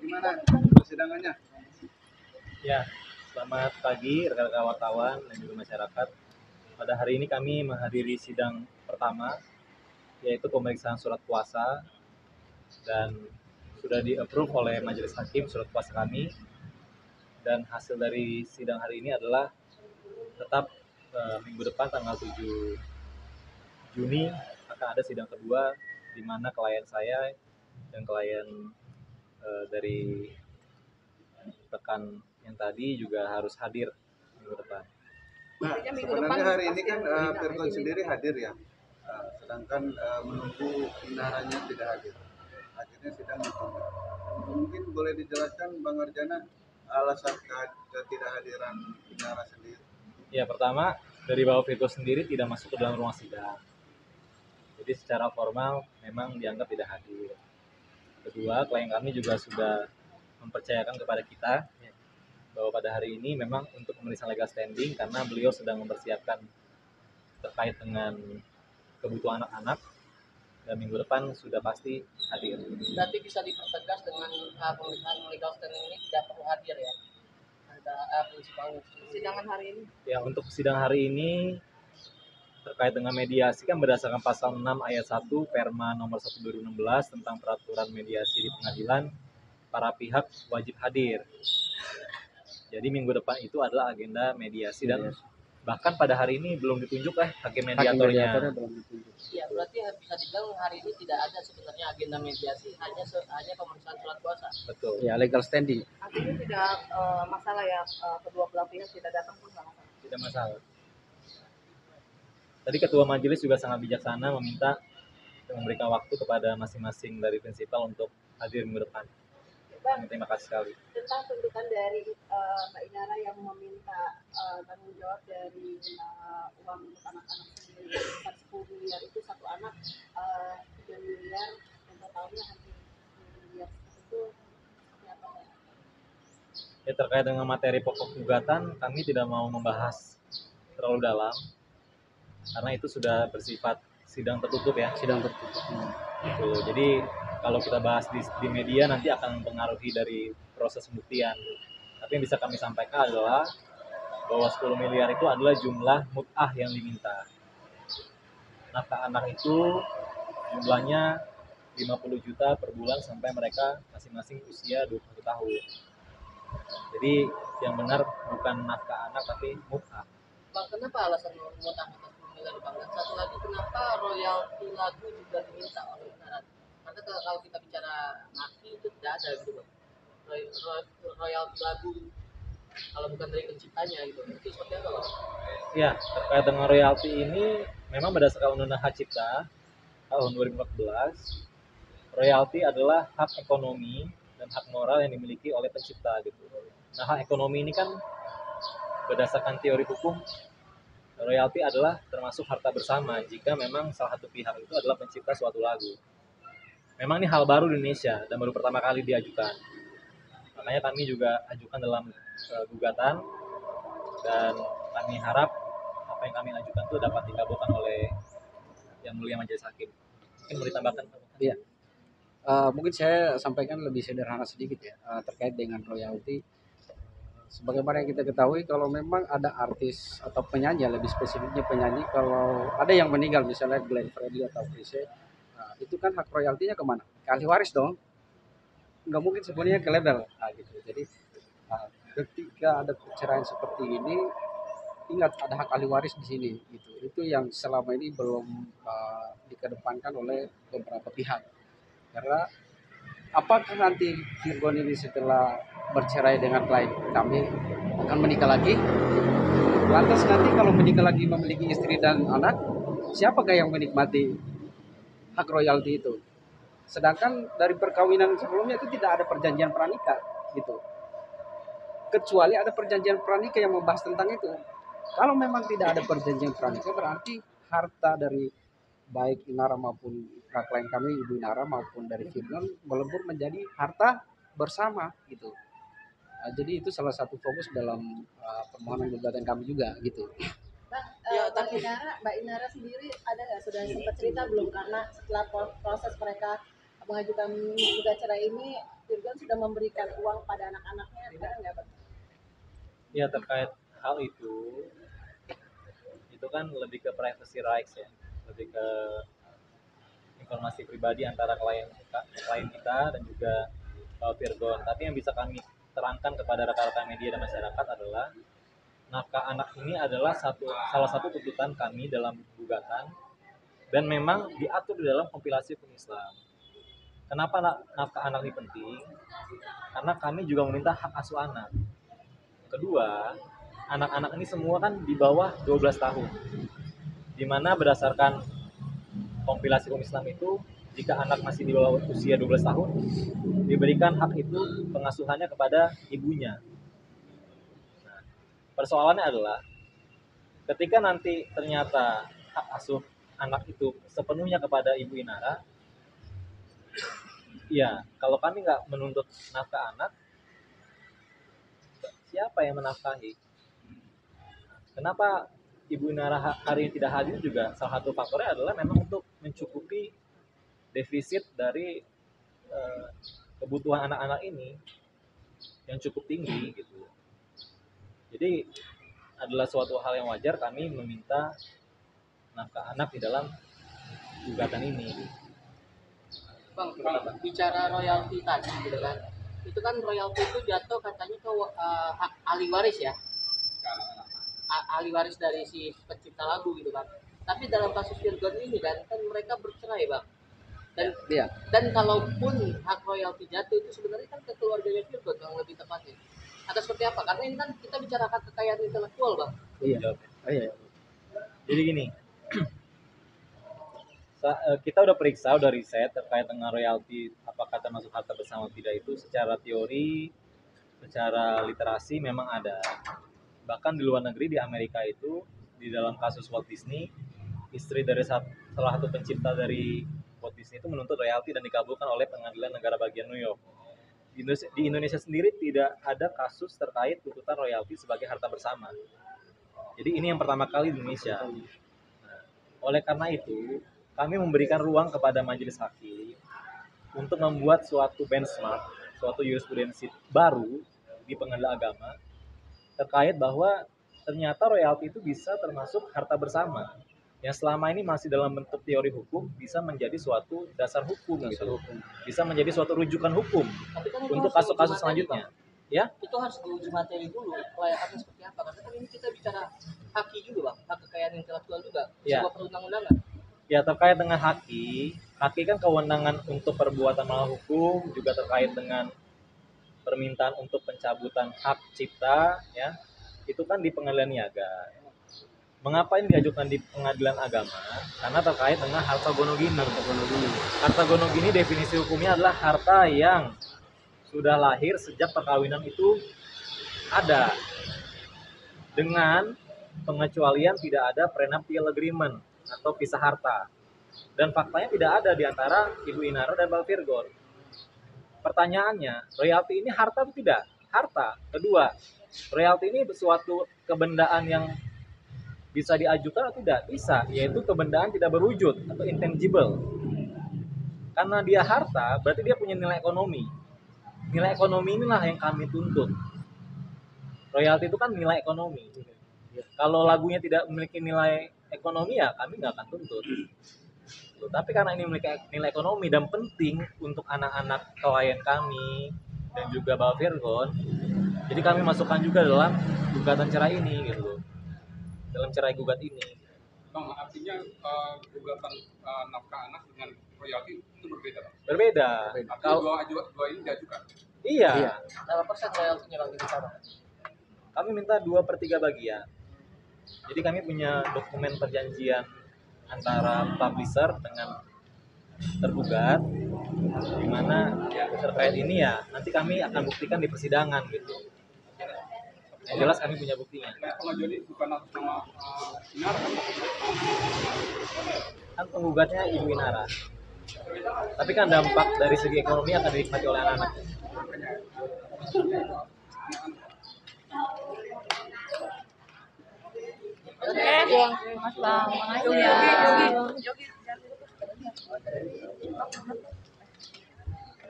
gimana persidangannya? Ya, selamat pagi rekan-rekan wartawan dan juga masyarakat. Pada hari ini kami menghadiri sidang pertama, yaitu pemeriksaan surat kuasa, dan sudah di-approve oleh Majelis Hakim surat kuasa kami. Dan hasil dari sidang hari ini adalah tetap minggu depan tanggal 7 Juni akan ada sidang kedua, di mana klien saya dan klien dari rekan yang tadi juga harus hadir minggu depan. Nah, sebenarnya hari ini kan Virgon sendiri hadir ya, sedangkan menunggu Inaranya tidak hadir. Akhirnya sidang ditunda. Mungkin boleh dijelaskan Bang Arjana alasan ketidakhadiran Inara sendiri? Ya, pertama dari Bapak Virgo sendiri tidak masuk ke dalam ruang sidang. Jadi secara formal memang dianggap tidak hadir. Kedua, klien kami juga sudah mempercayakan kepada kita bahwa pada hari ini memang untuk pemeriksaan legal standing karena beliau sedang mempersiapkan terkait dengan kebutuhan anak-anak, dan minggu depan sudah pasti hadir. Berarti bisa dipertegas dengan pemeriksaan legal standing ini tidak perlu hadir ya? Ada prinsipal persidangan hari ini? Ya, untuk sidang hari ini terkait dengan mediasi kan berdasarkan pasal 6 ayat 1 Perma nomor 1 2016 tentang peraturan mediasi di pengadilan, para pihak wajib hadir. Jadi minggu depan itu adalah agenda mediasi, dan bahkan pada hari ini belum ditunjuk hakim mediatornya. Ya, berarti bisa dibilang hari ini tidak ada sebenarnya agenda mediasi, hanya pemeriksaan surat kuasa. Betul. Ya, legal standing. Artinya tidak masalah ya, kedua belah pihak tidak datang pun nggak masalah. Tidak masalah. Tadi ketua majelis juga sangat bijaksana meminta memberikan waktu kepada masing-masing dari prinsipal untuk hadir minggu depan. Bang, terima kasih sekali. Tentang tuntutan dari Mbak Inara yang meminta tanggung jawab dari uang untuk anak-anak sendiri sebesar 10 miliar itu satu anak 3 miliar dan totalnya hampir 10 miliar itu seperti apa? Ya, terkait dengan materi pokok gugatan kami tidak mau membahas terlalu dalam karena itu sudah bersifat sidang tertutup ya. Sidang tertutup. Gitu. Jadi kalau kita bahas di media nanti akan mempengaruhi dari proses pembuktian. Tapi yang bisa kami sampaikan adalah bahwa 10 miliar itu adalah jumlah mut'ah yang diminta. Nafkah anak itu jumlahnya 50 juta per bulan sampai mereka masing-masing usia 20 tahun. Jadi yang benar bukan nafkah anak tapi mut'ah. Bang, kenapa alasan mut'ah atas 10 miliar Bang? Dan satu lagi, kenapa royalti lagu juga diminta oleh Inara? Karena kalau kita bicara maki itu tidak ada gitu Bang. Royalti lagu kalau bukan dari penciptanya gitu. Itu seperti apa Bang? Ya, terkait dengan royalti ini memang berdasarkan Undang-Undang Hak Cipta tahun 2014, royalti adalah hak ekonomi dan hak moral yang dimiliki oleh pencipta gitu. Nah, hak ekonomi ini kan berdasarkan teori hukum, royalti adalah termasuk harta bersama jika memang salah satu pihak itu adalah pencipta suatu lagu. Memang ini hal baru di Indonesia dan baru pertama kali diajukan. Makanya kami juga ajukan dalam gugatan, dan kami harap apa yang kami ajukan itu dapat dikabulkan oleh Yang Mulia Majelis Hakim. Mungkin mau ditambahkan? Iya. Mungkin saya sampaikan lebih sederhana sedikit ya terkait dengan royalti. Sebagaimana yang kita ketahui, kalau memang ada artis atau penyanyi, lebih spesifiknya penyanyi, kalau ada yang meninggal misalnya Glenn Fredly atau Chrisye, itu kan hak royaltinya kemana? Ke ahli waris dong. Nggak mungkin sebenarnya ke label. Gitu. Jadi ketika ada perceraian seperti ini, ingat ada hak ahli waris di sini. Gitu. Itu yang selama ini belum dikedepankan oleh beberapa pihak. Karena apakah nanti Virgon ini setelah bercerai dengan klien kami akan menikah lagi? Lantas nanti kalau menikah lagi memiliki istri dan anak, siapakah yang menikmati hak royalti itu? Sedangkan dari perkawinan sebelumnya itu tidak ada perjanjian pranikah gitu. Kecuali ada perjanjian pranikah yang membahas tentang itu. Kalau memang tidak ada perjanjian pranikah, berarti harta dari baik Inara maupun klien kami Ibu Inara maupun dari Virgon melebur menjadi harta bersama gitu. Jadi itu salah satu fokus dalam permohonan gugatan kami juga gitu. Mbak Inara sendiri ada nggak sudah sempat cerita belum, karena setelah proses mereka mengajukan gugat cerai ini Virgon sudah memberikan uang pada anak-anaknya, benar nggak Bang? Ya, terkait hal itu kan lebih ke privacy rights ya, lebih ke informasi pribadi antara klien kita dan juga Virgon. Tapi yang bisa kami terangkan kepada rekan-rekan media dan masyarakat adalah nafkah anak ini adalah salah satu tuntutan kami dalam gugatan dan memang diatur di dalam kompilasi hukum Islam. Kenapa nafkah anak ini penting? Karena kami juga meminta hak asuh anak. Kedua, anak-anak ini semua kan di bawah 12 tahun. Di mana berdasarkan kompilasi hukum Islam itu, jika anak masih di bawah usia 12 tahun, diberikan hak itu pengasuhannya kepada ibunya. Nah, persoalannya adalah ketika nanti ternyata hak asuh anak itu sepenuhnya kepada Ibu Inara, ya kalau kami nggak menuntut nafkah anak, siapa yang menafkahi? Kenapa Ibu Inara hari ini tidak hadir juga salah satu faktornya adalah memang untuk mencukupi defisit dari kebutuhan anak-anak ini yang cukup tinggi gitu. Jadi adalah suatu hal yang wajar kami meminta nafkah anak di dalam gugatan ini. Bang, bicara royalti tadi gitu kan, itu kan royalti itu jatuh katanya ke hak ahli waris ya, ahli waris dari si pencipta lagu gitu bang. Tapi dalam kasus Virgon ini kan mereka bercerai bang, dan Iya. dan kalaupun hak royalti jatuh itu sebenarnya kan ke keluarganya Virgon yang lebih tepatnya. Atau seperti apa? Karena ini kan kita bicara hak kekayaan intelektual bang. Iya. Iya. Jadi gini, kita udah periksa, udah riset terkait dengan royalti apakah termasuk harta bersama tidak itu secara teori, secara literasi memang ada. Bahkan di luar negeri di Amerika itu di dalam kasus Walt Disney, istri dari salah satu pencipta dari Walt Disney itu menuntut royalti dan dikabulkan oleh Pengadilan Negara Bagian New York. Di Indonesia sendiri tidak ada kasus terkait tuntutan royalti sebagai harta bersama. Jadi ini yang pertama kali di Indonesia. Nah, oleh karena itu, kami memberikan ruang kepada majelis hakim untuk membuat suatu benchmark, suatu jurisprudensi baru di pengadilan agama terkait bahwa ternyata royalti itu bisa termasuk harta bersama yang selama ini masih dalam bentuk teori hukum bisa menjadi suatu dasar hukum gitu. Bisa menjadi suatu rujukan hukum Tapi kan itu untuk harus diuji kasus-kasus materi, selanjutnya. Bang. Ya, Itu harus diuji materi dulu kelayakannya seperti apa. Karena kan ini kita bicara haki juga bang, hak kekayaan intelektual juga, Ya. sebuah perundang-undangan. ya terkait dengan haki kan kewenangan untuk perbuatan melawan hukum juga terkait dengan permintaan untuk pencabutan hak cipta ya. Itu kan di pengadilan niaga. Mengapa ini diajukan di pengadilan agama? Karena terkait dengan harta gono gini. Harta gono gini definisi hukumnya adalah harta yang sudah lahir sejak perkawinan itu ada dengan pengecualian tidak ada prenuptial agreement atau pisah harta. Dan faktanya tidak ada di antara Ibu Inara dan Bang Virgon. Pertanyaannya, royalti ini harta atau tidak? Harta. Kedua, royalti ini suatu kebendaan yang bisa diajukan atau tidak? Bisa, yaitu kebendaan tidak berwujud atau intangible. Karena dia harta, berarti dia punya nilai ekonomi. Nilai ekonomi inilah yang kami tuntut. Royalti itu kan nilai ekonomi. Kalau lagunya tidak memiliki nilai ekonomi ya kami nggak akan tuntut. Tapi karena ini memiliki nilai ekonomi dan penting untuk anak-anak klien kami dan juga Bang Virgon, jadi kami masukkan juga dalam gugatan cerai ini gitu. Dalam cerai gugat ini. Bang, artinya gugatan nafkah anak dengan royalti itu berbeda, Bang? Berbeda. Artinya dua ini diajukan? Iya. Berapa persen royaltinya bang kita bicara? Kami minta 2/3 bagian. Jadi kami punya dokumen perjanjian antara publisher dengan tergugat, di mana terkait ini ya nanti kami akan buktikan di persidangan gitu. Yang jelas kami punya buktinya. Pengajuan ini bukan atas nama Inara kan? Kan penggugatnya Ibu Inara. Tapi kan dampak dari segi ekonomi akan dinikmati oleh anak-anak. Oke, Mas Bang, makasih ya.